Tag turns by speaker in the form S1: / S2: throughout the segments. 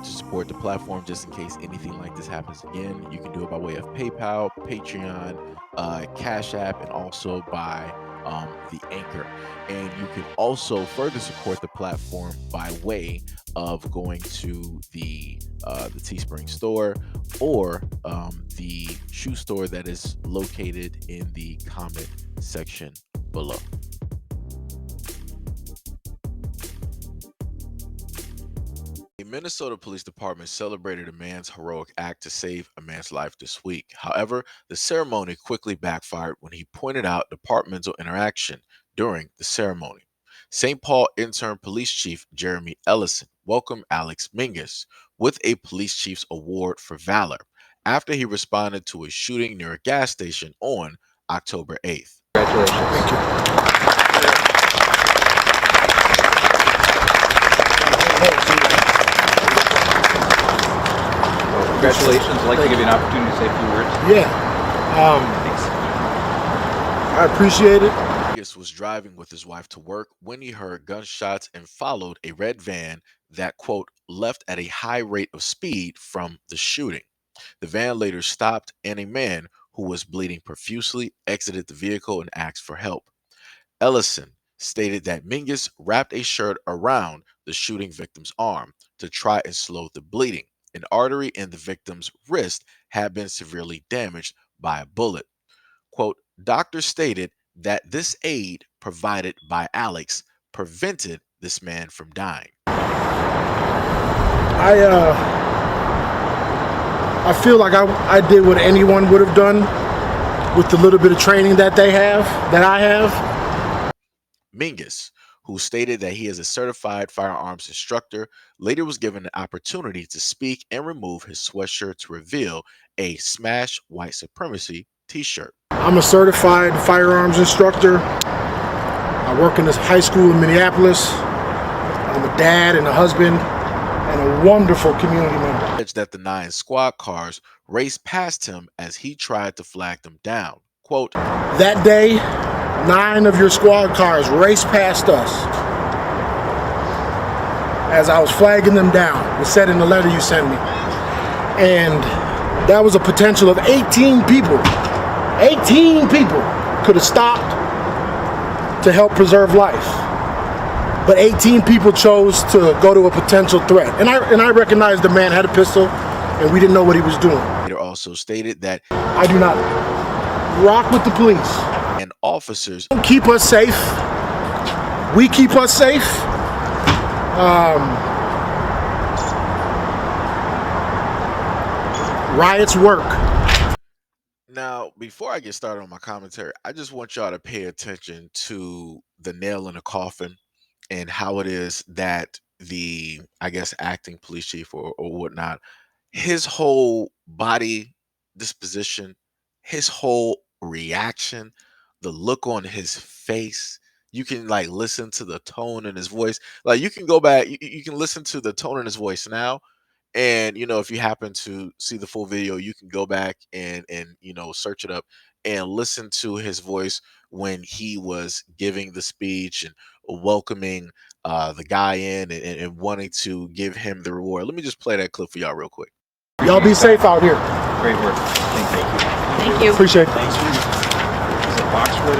S1: want to support the platform just in case anything like this happens again, you can do it by way of PayPal, Patreon, Cash App, and also by the Anchor. And you can also further support the platform by way of going to the Teespring store or the shoe store that is located in the comment section below. The Minnesota Police Department celebrated a man's heroic act to save a man's life this week. However, the ceremony quickly backfired when he pointed out departmental interaction during the ceremony. St. Paul intern police chief Jeremy Ellison welcomed Alex Mingus with a police chief's award for valor after he responded to a shooting near a gas station on October 8th.
S2: Congratulations. I'd like to give you an opportunity to say a few words.
S3: Thanks. I appreciate it.
S1: Mingus was driving with his wife to work when he heard gunshots and followed a red van that, quote, left at a high rate of speed from the shooting. The van later stopped and a man who was bleeding profusely exited the vehicle and asked for help. Ellison stated that Mingus wrapped a shirt around the shooting victim's arm to try and slow the bleeding. An artery in the victim's wrist had been severely damaged by a bullet. Quote, doctors stated that this aid provided by Alex prevented this man from dying.
S3: I feel like I did what anyone would have done with the little bit of training that I have.
S1: Mingus, who stated that he is a certified firearms instructor, later was given the opportunity to speak and remove his sweatshirt to reveal a Smash White Supremacy t-shirt.
S3: I'm a certified firearms instructor. I work in this high school in Minneapolis. I'm a dad and a husband and a wonderful community member.
S1: That the 9 squad cars raced past him as he tried to flag them down. Quote,
S3: that day, 9 of your squad cars raced past us as I was flagging them down. It said in the letter you sent me. And that was a potential of 18 people. 18 people could have stopped to help preserve life. But 18 people chose to go to a potential threat. And I recognized the man had a pistol and we didn't know what he was doing.
S1: It also stated that
S3: I do not rock with the police.
S1: And officers
S3: don't keep us safe. We keep us safe. Riots work.
S1: Now, before I get started on my commentary, I just want y'all to pay attention to the nail in the coffin and how it is that the, I guess, acting police chief or whatnot, his whole body disposition, his whole reaction, the look on his face, you can like listen to the tone in his voice. Like you can go back, you can listen to the tone in his voice now. And if you happen to see the full video, you can go back and search it up and listen to his voice when he was giving the speech and welcoming the guy in and wanting to give him the reward. Let me just play that clip for y'all real quick.
S3: Y'all be safe out here.
S2: Great work. Thank you.
S4: Thank you.
S3: Appreciate it.
S2: Thanks. Is it boxwood?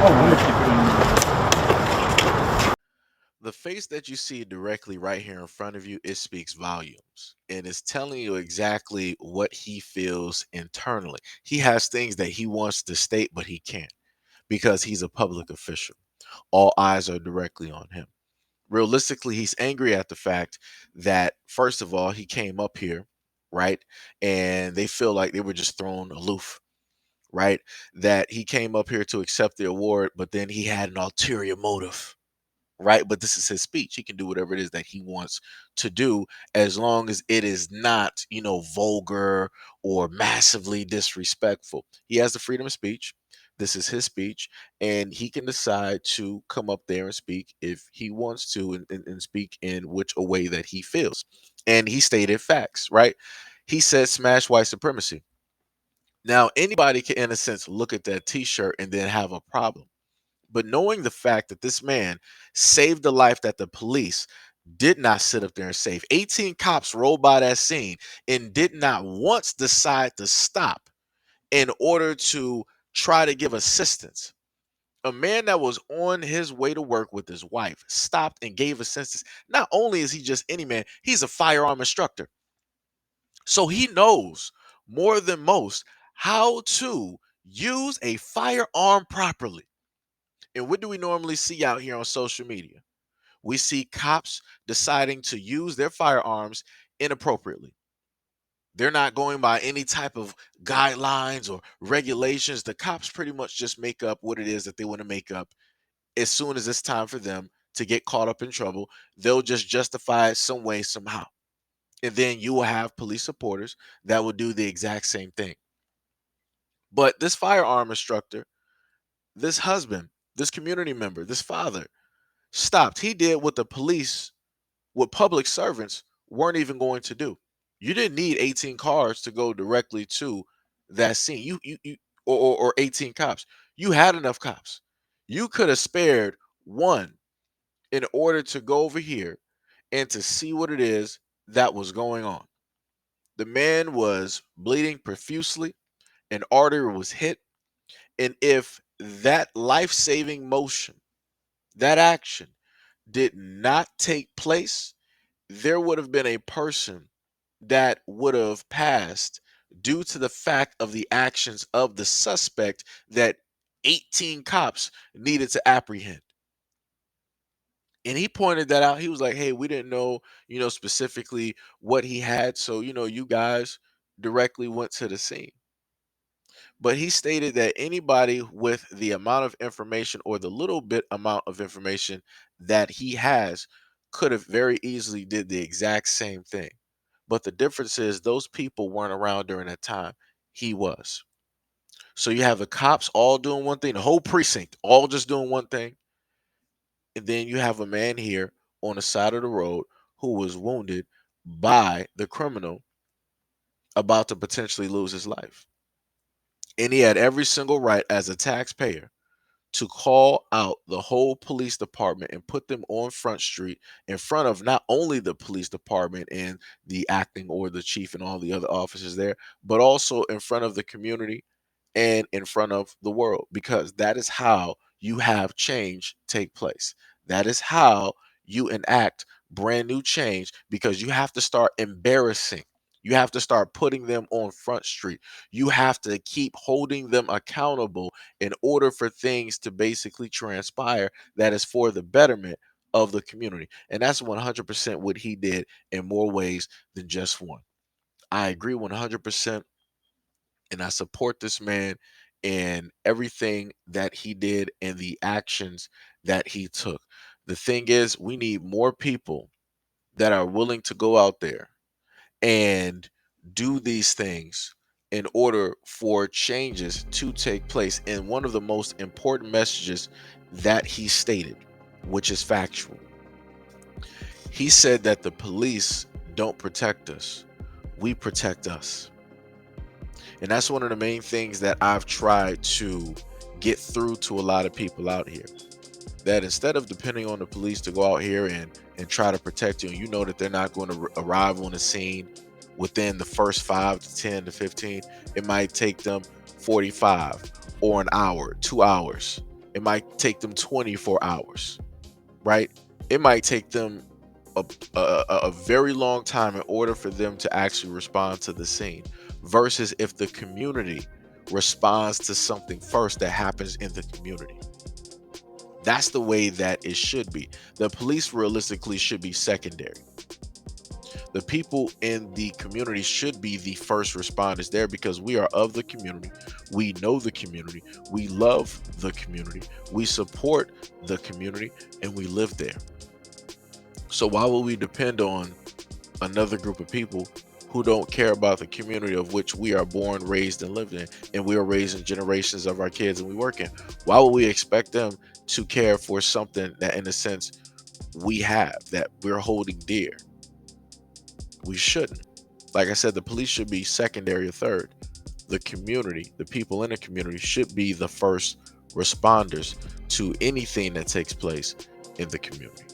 S1: The face that you see directly right here in front of you, it speaks volumes and it's telling you exactly what he feels internally. He has things that he wants to state, but he can't because he's a public official. All eyes are directly on him. Realistically, he's angry at the fact that, first of all, he came up here, right? And they feel like they were just thrown aloof, right? That he came up here to accept the award, but then he had an ulterior motive. Right, but this is his speech. He can do whatever it is that he wants to do as long as it is not, vulgar or massively disrespectful. He has the freedom of speech. This is his speech, and he can decide to come up there and speak if he wants to, and speak in which a way that he feels. And he stated facts, right? He said smash white supremacy. Now, anybody can, in a sense, look at that t-shirt and then have a problem. But knowing the fact that this man saved the life that the police did not sit up there and save. 18 cops rolled by that scene and did not once decide to stop in order to try to give assistance. A man that was on his way to work with his wife stopped and gave assistance. Not only is he just any man, he's a firearm instructor. So he knows more than most how to use a firearm properly. And what do we normally see out here on social media? We see cops deciding to use their firearms inappropriately. They're not going by any type of guidelines or regulations. The cops pretty much just make up what it is that they want to make up. As soon as it's time for them to get caught up in trouble, they'll just justify it some way, somehow. And then you will have police supporters that will do the exact same thing. But this firearm instructor, this husband, this community member, this father stopped. He did what the police, what public servants weren't even going to do. You didn't need 18 cars to go directly to that scene. Or 18 cops. You had enough cops. You could have spared one in order to go over here and to see what it is that was going on. The man was bleeding profusely, an artery was hit, and if that life-saving motion, that action did not take place, there would have been a person that would have passed due to the fact of the actions of the suspect that 18 cops needed to apprehend. And he pointed that out. He was like, "Hey, we didn't know, specifically what he had. So, you guys directly went to the scene." But he stated that anybody with the amount of information or the little bit amount of information that he has could have very easily did the exact same thing. But the difference is those people weren't around during that time. He was. So you have the cops all doing one thing, the whole precinct all just doing one thing. And then you have a man here on the side of the road who was wounded by the criminal about to potentially lose his life. And he had every single right as a taxpayer to call out the whole police department and put them on Front Street in front of not only the police department and the acting or the chief and all the other officers there, but also in front of the community and in front of the world, because that is how you have change take place. That is how you enact brand new change, because you have to start embarrassing. You have to start putting them on Front Street. You have to keep holding them accountable in order for things to basically transpire that is for the betterment of the community. And that's 100% what he did in more ways than just one. I agree 100%, and I support this man in everything that he did and the actions that he took. The thing is, we need more people that are willing to go out there and do these things in order for changes to take place. And one of the most important messages that he stated, which is factual, he said that the police don't protect us, we protect us. And that's one of the main things that I've tried to get through to a lot of people out here. That instead of depending on the police to go out here and try to protect you, and you know that they're not going to arrive on the scene within the first 5 to 10 to 15, it might take them 45 or an hour, 2 hours. It might take them 24 hours, right? It might take them a very long time in order for them to actually respond to the scene, versus if the community responds to something first that happens in the community. That's the way that it should be. The police realistically should be secondary. The people in the community should be the first responders there, because we are of the community. We know the community. We love the community. We support the community, and we live there. So why would we depend on another group of people who don't care about the community of which we are born, raised, and lived in, and we are raising generations of our kids and we work in? Why would we expect them to care for something that, in a sense, we have, that we're holding dear? We shouldn't. Like I said, the police should be secondary or third. The community, the people in the community, should be the first responders to anything that takes place in the community.